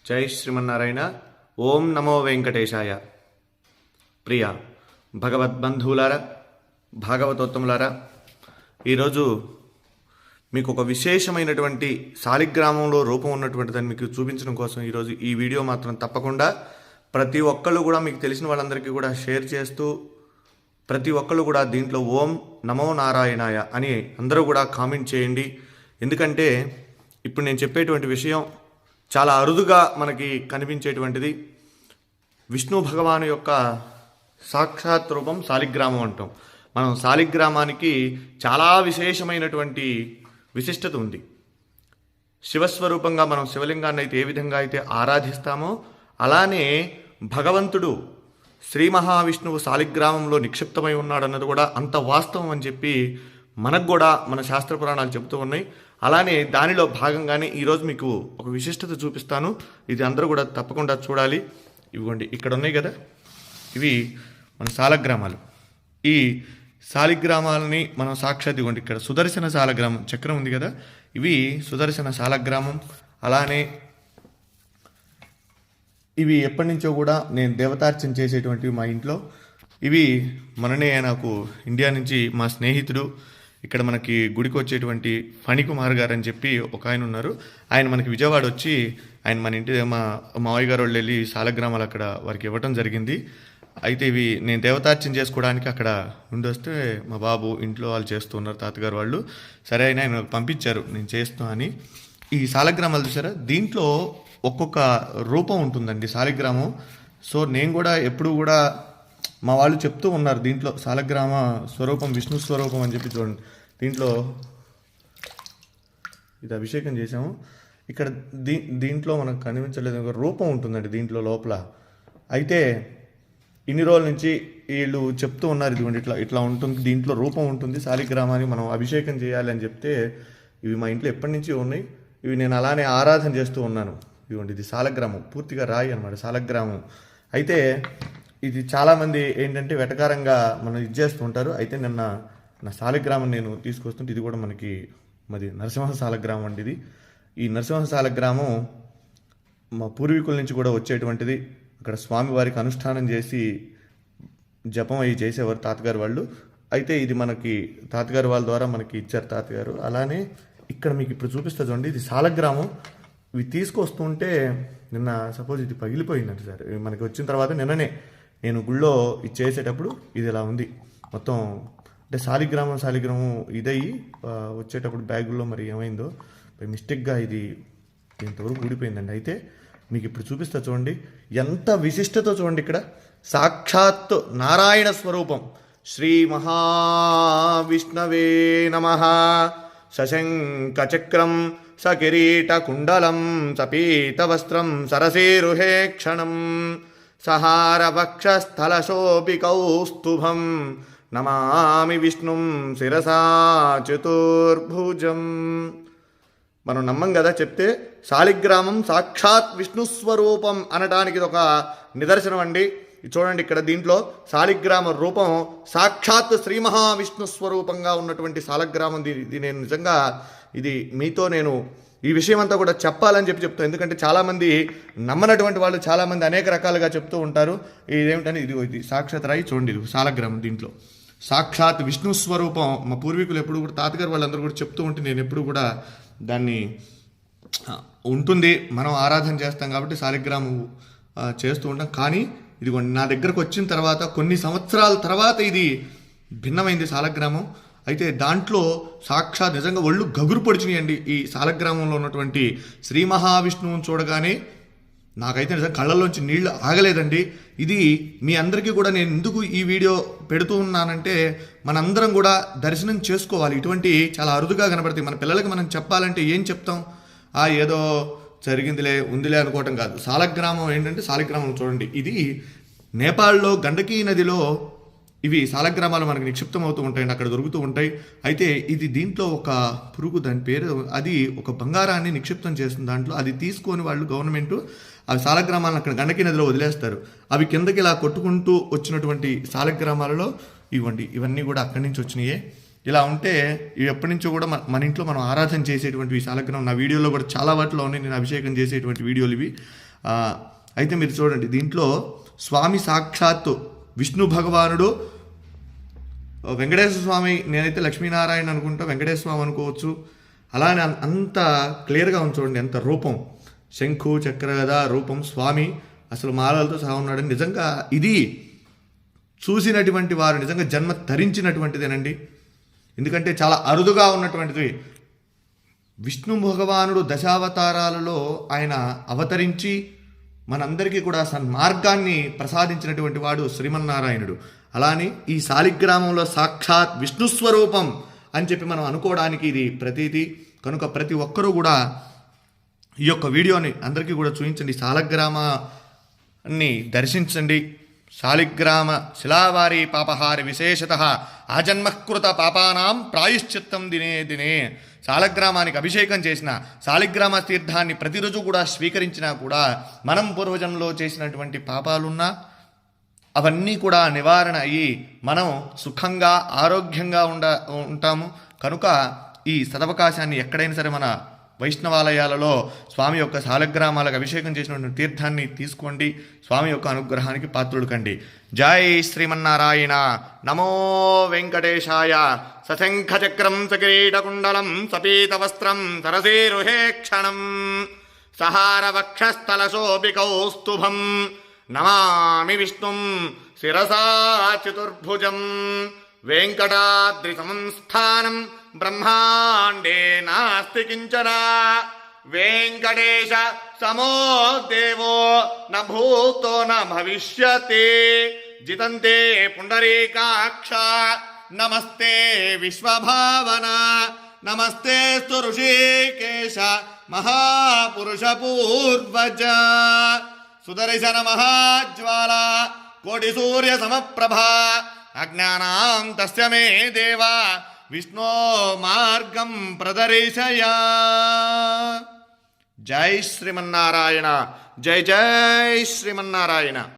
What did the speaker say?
జై శ్రీమన్నారాయణ. ఓం నమో వెంకటేశాయ. ప్రియ భగవద్బంధువులారా, భాగవతోత్తములారా, ఈరోజు మీకు ఒక విశేషమైనటువంటి శాలిగ్రామంలో రూపం ఉన్నటువంటిదని మీకు చూపించడం కోసం ఈరోజు ఈ వీడియో మాత్రం తప్పకుండా ప్రతి ఒక్కళ్ళు కూడా మీకు తెలిసిన వాళ్ళందరికీ కూడా షేర్ చేస్తూ, ప్రతి ఒక్కళ్ళు కూడా దీంట్లో ఓం నమో నారాయణాయ అని అందరూ కూడా కామెంట్ చేయండి. ఎందుకంటే ఇప్పుడు నేను చెప్పేటువంటి విషయం చాలా అరుదుగా మనకి కనిపించేటువంటిది. విష్ణు భగవాను యొక్క సాక్షాత్ రూపం శాలిగ్రామం అంటాం. మనం శాలిగ్రామానికి చాలా విశేషమైనటువంటి విశిష్టత ఉంది. శివస్వరూపంగా మనం శివలింగాన్ని అయితే ఏ విధంగా అయితే ఆరాధిస్తామో, అలానే భగవంతుడు శ్రీ మహావిష్ణువు శాలిగ్రామంలో నిక్షిప్తమై ఉన్నాడన్నది కూడా అంత వాస్తవం అని చెప్పి మనకు కూడా మన శాస్త్ర పురాణాలు చెబుతూ ఉన్నాయి. అలానే దానిలో భాగంగానే ఈరోజు మీకు ఒక విశిష్టత చూపిస్తాను. ఇది అందరూ కూడా తప్పకుండా చూడాలి. ఇవ్వండి, ఇక్కడ ఉన్నాయి కదా, ఇవి మన శాలగ్రామాలు. ఈ శాలిగ్రామాలని మనం సాక్షాత్ ఇవ్వండి, ఇక్కడ సుదర్శన శాలగ్రామం చక్రం ఉంది కదా, ఇవి సుదర్శన శాలగ్రామం. అలానే ఇవి ఎప్పటి నుంచో కూడా నేను దేవతార్చన చేసేటువంటివి మా ఇంట్లో. ఇవి మననే నాకు ఇండియా నుంచి మా స్నేహితుడు, ఇక్కడ మనకి గుడికి వచ్చేటువంటి ఫణికుమార్ గారు అని చెప్పి ఒక ఆయన ఉన్నారు. ఆయన మనకి విజయవాడ వచ్చి ఆయన మన ఇంటి మా మావయ్య గారు వాళ్ళు వెళ్ళి శాలగ్రామాలు అక్కడ వారికి ఇవ్వటం జరిగింది. అయితే ఇవి నేను దేవతార్చన చేసుకోవడానికి అక్కడ ఉండి వస్తే మా బాబు ఇంట్లో వాళ్ళు చేస్తూ ఉన్నారు, తాతగారు వాళ్ళు. సరే అయినా ఆయన పంపించారు నేను చేస్తా అని. ఈ శాలగ్రామాలు చూసారా, దీంట్లో ఒక్కొక్క రూపం ఉంటుందండి శాలిగ్రామం. సో నేను కూడా ఎప్పుడు కూడా మా వాళ్ళు చెప్తూ ఉన్నారు దీంట్లో శాలగ్రామ స్వరూపం విష్ణు స్వరూపం అని చెప్పి. చూడండి, దీంట్లో ఇది అభిషేకం చేసాము. ఇక్కడ దీంట్లో మనకు కనిపించలేదు, ఒక రూపం ఉంటుందండి దీంట్లో లోపల. అయితే ఇన్ని రోజుల నుంచి వీళ్ళు చెప్తూ ఉన్నారు, ఇదిగోండి ఇట్లా ఇట్లా ఉంటుంది, దీంట్లో రూపం ఉంటుంది, శాలిగ్రామాన్ని మనం అభిషేకం చేయాలి అని చెప్తే ఇవి మా ఇంట్లో ఎప్పటి నుంచి ఉన్నాయి. ఇవి నేను అలానే ఆరాధన చేస్తూ ఉన్నాను. ఇదిగోండి, ఇది శాలగ్రామం, పూర్తిగా రాయి అన్నమాట శాలగ్రామం. అయితే ఇది చాలామంది ఏంటంటే వెటకారంగా మనం ఇది చేస్తూ ఉంటారు. అయితే నిన్న నా శాలిగ్రామం నేను తీసుకొస్తుంటే ఇది కూడా మనకి మరి నరసింహ శాలగ్రామం అండి. ఇది ఈ నరసింహ శాలగ్రామం మా పూర్వీకుల నుంచి కూడా వచ్చేటువంటిది. అక్కడ స్వామివారికి అనుష్ఠానం చేసి జపం అవి చేసేవారు తాతగారు వాళ్ళు. అయితే ఇది మనకి తాతగారు వాళ్ళ ద్వారా మనకి ఇచ్చారు తాతగారు. అలానే ఇక్కడ మీకు ఇప్పుడు చూపిస్తా చూడండి, ఇది శాలగ్రామం. ఇవి తీసుకొస్తుంటే నిన్న సపోజ్ ఇది పగిలిపోయిందంట సార్. మనకి వచ్చిన తర్వాత నిన్ననే నేను గుళ్ళో ఇది చేసేటప్పుడు ఇది ఇలా ఉంది మొత్తం. అంటే శాలిగ్రామం ఇదయ్యి వచ్చేటప్పుడు బ్యాగుల్లో మరి ఏమైందో మిస్టేక్గా ఇది ఇంతవరకు ఊడిపోయిందండి. అయితే మీకు ఇప్పుడు చూపిస్తా చూడండి, ఎంత విశిష్టతో చూడండి. ఇక్కడ సాక్షాత్ నారాయణ స్వరూపం. శ్రీ మహావిష్ణవే నమః. సశంఖ చక్రం సకిరీట కుండలం సపీత వస్త్రం సరసేరుహే క్షణం సహార వక్షస్థలశోభి కౌస్తుభం నమామి విష్ణుం శిరసా చతుర్భుజం. మనం నమ్మం కదా చెప్తే. శాలిగ్రామం సాక్షాత్ విష్ణు స్వరూపం అనడానికి ఇది ఒక నిదర్శనం అండి. చూడండి, ఇక్కడ దీంట్లో శాలిగ్రామ రూపం సాక్షాత్ శ్రీ మహావిష్ణు స్వరూపంగా ఉన్నటువంటి శాలగ్రామం. ఇది నేను నిజంగా ఇది మీతో నేను ఈ విషయం అంతా కూడా చెప్పాలని చెప్తాను. ఎందుకంటే చాలామంది నమ్మనటువంటి వాళ్ళు చాలామంది అనేక రకాలుగా చెప్తూ ఉంటారు. ఇదేమిటని ఇది సాక్షాత్ రాయి చూడండి, ఇది శాలగ్రామం. దీంట్లో సాక్షాత్ విష్ణు స్వరూపం. మా పూర్వీకులు ఎప్పుడు కూడా తాతగారు వాళ్ళందరూ కూడా చెప్తూ ఉంటే నేను ఎప్పుడు కూడా దాన్ని ఉంటుంది, మనం ఆరాధన చేస్తాం కాబట్టి శాలిగ్రామం చేస్తూ ఉంటాం. కానీ ఇదిగోండి, నా దగ్గరకు వచ్చిన తర్వాత కొన్ని సంవత్సరాల తర్వాత ఇది భిన్నమైంది శాలగ్రామం. అయితే దాంట్లో సాక్షాత్ నిజంగా ఒళ్ళు గగురు పొడిచినాయండి. ఈ శాలగ్రామంలో ఉన్నటువంటి శ్రీ మహావిష్ణువుని చూడగానే నాకైతే నిజంగా కళ్ళల్లోంచి నీళ్లు ఆగలేదండి. ఇది మీ అందరికీ కూడా నేను ఎందుకు ఈ వీడియో పెడుతూ ఉన్నానంటే మనందరం కూడా దర్శనం చేసుకోవాలి. ఇటువంటి చాలా అరుదుగా కనబడతాయి. మన పిల్లలకి మనం చెప్పాలంటే ఏం చెప్తాం, ఏదో జరిగిందిలే ఉందిలే అనుకోవటం కాదు. శాలగ్రామం ఏంటంటే శాలిగ్రామం చూడండి, ఇది నేపాల్లో గండకీ నదిలో ఇవి శాలగ్రామాలు మనకు నిక్షిప్తం అవుతూ ఉంటాయండి, అక్కడ దొరుకుతూ ఉంటాయి. అయితే ఇది దీంట్లో ఒక పురుగు, దాని పేరు, అది ఒక బంగారాన్ని నిక్షిప్తం చేస్తుంది దాంట్లో. అది తీసుకొని వాళ్ళు గవర్నమెంట్ అవి శాలగ్రామాలను అక్కడ గండకీ నదిలో వదిలేస్తారు. అవి కిందకి ఇలా కొట్టుకుంటూ వచ్చినటువంటి శాలగ్రామాలలో ఇవన్నీ కూడా అక్కడి నుంచి వచ్చినాయే. ఇలా ఉంటే ఇవి ఎప్పటి నుంచో కూడా మన ఇంట్లో మనం ఆరాధన చేసేటువంటి ఈ శాలగ్రామం నా వీడియోలో కూడా చాలా వాటిలో ఉన్నాయి, నేను అభిషేకం చేసేటువంటి వీడియోలు ఇవి. అయితే మీరు చూడండి, దీంట్లో స్వామి సాక్షాత్తు విష్ణు భగవానుడు, వెంకటేశ్వర స్వామి, నేనైతే లక్ష్మీనారాయణ అనుకుంటా, వెంకటేశ్వర స్వామి అనుకోవచ్చు. అలానే అంత క్లియర్గా ఉంది చూడండి, ఎంత రూపం, శంఖు చక్రగద రూపం, స్వామి అసలు మాలలతో సహా ఉన్నాడని. నిజంగా ఇది చూసినటువంటి వారు నిజంగా జన్మ ధరించినటువంటిదేనండి. ఎందుకంటే చాలా అరుదుగా ఉన్నటువంటిది. విష్ణు భగవానుడు దశావతారాలలో ఆయన అవతరించి మనందరికీ కూడా సన్మార్గాన్ని ప్రసాదించినటువంటి వాడు శ్రీమన్నారాయణుడు. అలానే ఈ శాలిగ్రామంలో సాక్షాత్ విష్ణు స్వరూపం అని చెప్పి మనం అనుకోవడానికి ఇది ప్రతీతి. కనుక ప్రతి ఒక్కరూ కూడా ఈ యొక్క వీడియోని అందరికీ కూడా చూపించండి, శాలగ్రామాన్ని దర్శించండి. శాలిగ్రామ శిలావారి పాపహారి విశేషత ఆజన్మకృత పాపానాం ప్రాయశ్చిత్తం దినే దినే. శాలగ్రామానికి అభిషేకం చేసిన, శాలిగ్రామ తీర్థాన్ని ప్రతిరోజు కూడా స్వీకరించినా కూడా మనం పూర్వజన్మలో చేసినటువంటి పాపాలున్నా అవన్నీ కూడా నివారణ అయ్యి మనం సుఖంగా ఆరోగ్యంగా ఉంటాము. కనుక ఈ సదవకాశాన్ని ఎక్కడైనా సరే మన వైష్ణవాలయాలలో స్వామి యొక్క శాలగ్రామాలకు అభిషేకం చేసినటువంటి తీర్థాన్ని తీసుకోండి. స్వామి యొక్క అనుగ్రహానికి పాత్రుడు కండి. జై శ్రీమన్నారాయణ. నమో వెంకటేశాయ. సశంఖచక్రం సకిరీటకుండలం సపీతవస్త్రం సరసీరుహేక్షణం సహారవక్షస్థలశోభికౌస్తుభం నమామి విష్ణుం శిరసా చతుర్భుజం. వెంకటాద్రి సంస్థానం బ్రహ్మాండే నాస్తి కించన. వెంకటేశ సమో దేవో న భూతో న భవిష్యతి. జితంతే పుండరీకాక్ష నమస్తే విశ్వభావన. నమస్తే స్తు ఋషికేశ మహాపురుష పూర్వజ. సుదర్శన మహాజ్వాల కోటి సూర్య సమప్రభా. అజ్ఞానాం తస్య మే దేవా విష్ణో మార్గం ప్రదర్శయ. జై శ్రీమన్నారాయణ. జై జై శ్రీమన్నారాయణ.